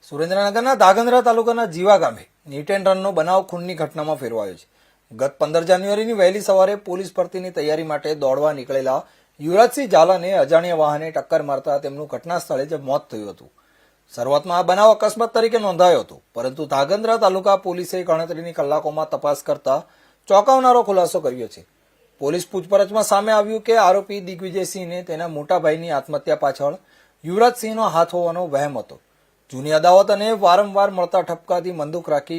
સુરેન્દ્રનગરના ધાંગધ્રા તાલુકાના જીવા ગામે હિટ એન્ડ રનનો બનાવ ખૂનની ઘટનામાં ફેરવાયો છે. ગત 15 જાન્યુઆરીની વહેલી સવારે પોલીસ ભરતીની તૈયારી માટે દોડવા નીકળેલા યુવરાજસિંહ ઝાલાને અજાણ્યા વાહને ટક્કર મારતા તેમનું ઘટના સ્થળે જ મોત થયું હતું. શરૂઆતમાં આ બનાવ અકસ્માત તરીકે નોંધાયો હતો, પરંતુ ધાંગધ્રા તાલુકા પોલીસે ગણતરીની કલાકોમાં તપાસ કરતા ચોંકાવનારો ખુલાસો કર્યો છે. પોલીસ પૂછપરછમાં સામે આવ્યું કે આરોપી દિગ્વિજયસિંહને તેના મોટા ભાઈની આત્મહત્યા પાછળ યુવરાજસિંહનો હાથ હોવાનો વહેમ હતો. જૂની અદાવત અને વારંવાર મળતા ઠપકાથી બંદૂક રાખી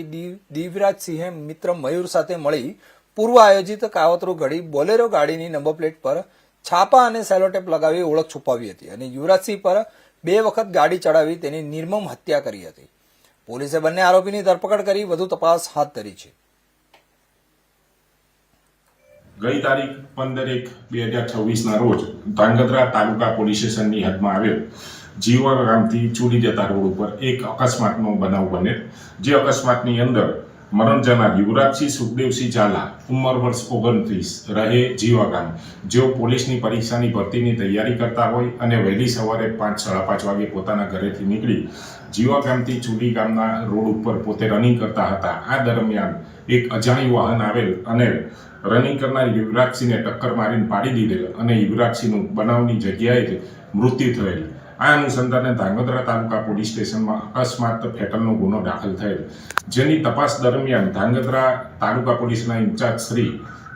દિવ્યરાજસિંહે મિત્ર મયુર સાથે મળી પૂર્વ આયોજિત કાવતરું ઘડી બોલેરો ગાડીની નંબર પ્લેટ પર છાપા અને સેલોટેપ લગાવી ઓળખ છુપાવી હતી અને યુવરાજસિંહ પર 2 વખત ગાડી ચડાવી તેની નિર્મમ હત્યા કરી હતી. પોલીસે બંને આરોપીની ધરપકડ કરી વધુ તપાસ હાથ ધરી છે. ગઈ તારીખ 15/1/2026 રોજ ધાંગધ્રા તાલુકા પોલીસ સ્ટેશનની હદમાં આવેલ જીવા ગામથી ચૂડી જતા રોડ ઉપર એક અકસ્માતનો બનાવ બનેલ. જે અકસ્માતની અંદર મરણ જનાર યુવરાજસિંહ સુખદેવસિંહ ઝાલા, ઉંમર વર્ષ 29, રહે જીવા ગામ, જેઓ પોલીસની પરીક્ષાની ભરતીની તૈયારી કરતા હોય અને વહેલી સવારે 5-5:30 વાગે પોતાના ઘરેથી નીકળી જીવા ગામથી ચૂડી ગામના રોડ ઉપર પોતે રનિંગ કરતા હતા. આ દરમિયાન એક અજાણ્યું વાહન આવેલ અને રનિંગ કરનાર યુવરાજસિંહને ટક્કર મારીને પાડી દીધેલ અને યુવરાજસિંહનું બનાવની જગ્યાએ જ મૃત્યુ થયેલ. આ અનુસંધાને ધાંગધ્રા તાલુકા પોલીસ સ્ટેશનમાં અકસ્માત ફેટલનો ગુનો દાખલ થયેલ, જેની તપાસ દરમિયાન ધાંગધ્રા તાલુકા પોલીસના in charge Shri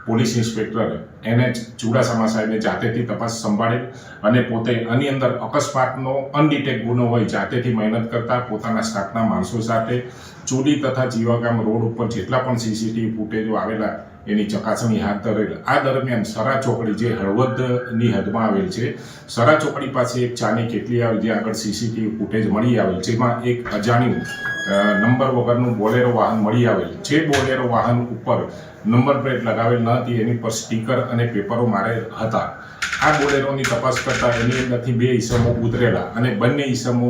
police inspector NH Chudasama સાહેબે જાતેથી તપાસ સંભાળેલ અને પોતે આની અંદર અકસ્માતનો અનડિટેક્ટ ગુનો હોય જાતેથી મહેનત કરતા પોતાના સ્ટાફના માણસો સાથે ચૂડી તથા જીવાગામ રોડ ઉપર જેટલા પણ CCTV ફૂટેજો આવેલા એની ચકાસણી હાથ ધરેલ. આ દરમિયાન સરા ચોકડી, જે હળવદની હદમાં આવેલ છે, સરા ચોકડી પાસે એક ચાની કેટલી આવેલ, જ્યાં આગળ CCTV ફૂટેજ મળી આવેલ, જેમાં એક અજાણ્યું નંબર વગરનું બોલેરો વાહન મળી આવેલ. જે બોલેરો વાહન ઉપર નંબર પ્લેટ લગાવેલ ન હતી, એની પર સ્ટીકર અને પેપરો મારેલ હતા. આ બોલેરોની તપાસ કરતા એની અંદરથી 2 ઈસમો ઉતરેલા અને બંને ઈસમો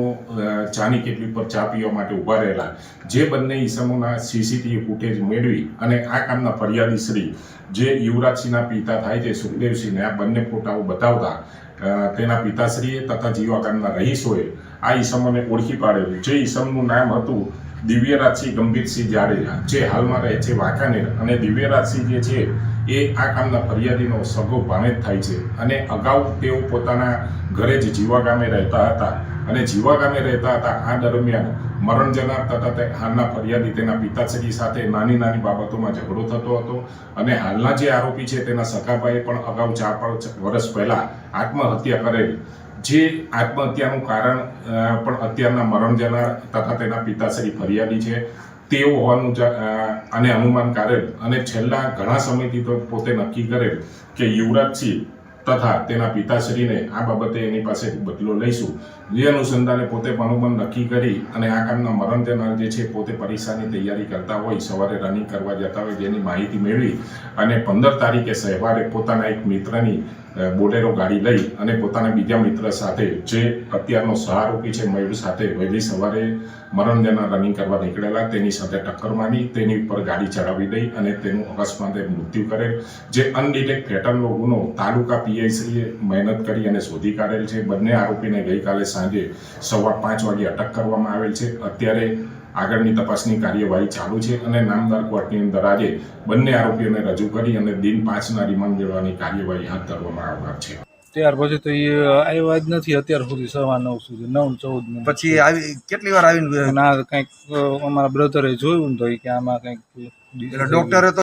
ચાની કેટલી પર ચા પીવા માટે ઊભા રહેલા. જે બંને ઈસમોના CCTV ફૂટેજ મેળવી અને આ કામના ફરિયાદી શ્રી, જે યુવરાજસિંહના પિતા થાય છે સુખદેવસિંહને, આ બંને ફોટાઓ બતાવતા તેના પિતાશ્રીએ તથા જીવા ગામના રહીશોએ આ ઈસમોને ઓળખી પાડેલું. જે ઈસમનું નામ હતું દિવ્યરાજસિંહ ગંભીરસિંહ જાડેજા, જે હાલમાં રહે છે વાંકાનેર. અને દિવ્યરાજસિંહ જે છે એ આ કામના ફરિયાદીનો સગો ભાણેજ થાય છે અને અગાઉ તેઓ પોતાના ઘરે જ જીવા ગામે રહેતા હતા અને જીવા ગામે રહેતા હતા. આ દરમિયાન મરણ જનાર તથા હાલના ફરિયાદી તેના પિતાશ્રી સાથે નાની બાબતોમાં ઝઘડો થતો હતો અને હાલના જે આરોપી છે તેના સગાભાઈએ પણ અગાઉ 4-5 વર્ષ પહેલા આત્મહત્યા કરેલ. જે આત્મહત્યાનું કારણ પણ અત્યારના મરણ જનાર તથા તેના પિતાશ્રી ફરિયાદી છે તેઓ હોવાનું અને અનુમાન કરેલ અને છેલ્લા ઘણા સમયથી તો પોતે નક્કી કરેલ કે યુવરાજસિંહ તથા તેના પિતાશ્રીને આ બાબતે એની પાસેથી બદલો લઈશું. જે અનુસંધાને પોતે અનુમાન નક્કી કરી અને આ કામના મરણ જનાર જે છે પોતે પરીક્ષાની તૈયારી કરતા હોય, સવારે રનિંગ કરવા જતા હોય, જેની માહિતી મેળવી અને 15 તારીખે સવારે પોતાના એક મિત્રની બોલેરો ગાડી લઈ અને પોતાના બીજા મિત્ર સાથે, જે અત્યારનો સહારોપી છે મયુર સાથે, વહેલી સવારે મરણ જનાર રનિંગ કરવા નીકળેલા તેની સાથે ટક્કર મારી તેની ઉપર ગાડી ચડાવી દઈ અને તેનું અકસ્માતે મૃત્યુ કરેલ. જે અનડિટેક્ટ ફેટલનો ગુનો તાલુકા PI શ્રીએ મહેનત કરી અને શોધી કાઢેલ છે. બંને આરોપીને ગઈકાલે સાંજે 5:15 વાગે અટક કરવામાં આવેલ છે. અત્યારે આગળની તપાસની કાર્યવાહી ચાલુ છે અને નામદાર કોર્ટની અંદર આજે બંને આરોપીઓને રજૂ કરી અને દિન 5ના રિમાન્ડ લેવાની કાર્યવાહી હાથ ધરવામાં આવનાર છે. ત્યાર પછી તો એ આવ્યા જ નથી અત્યાર સુધી, 9:15 સુધી, 9-14 પછી આવી કેટલી વાર આવીને ના કંઈક અમારા બ્રધરે જોયું ને તો એ કે આમાં કંઈક ડોક્ટરે તો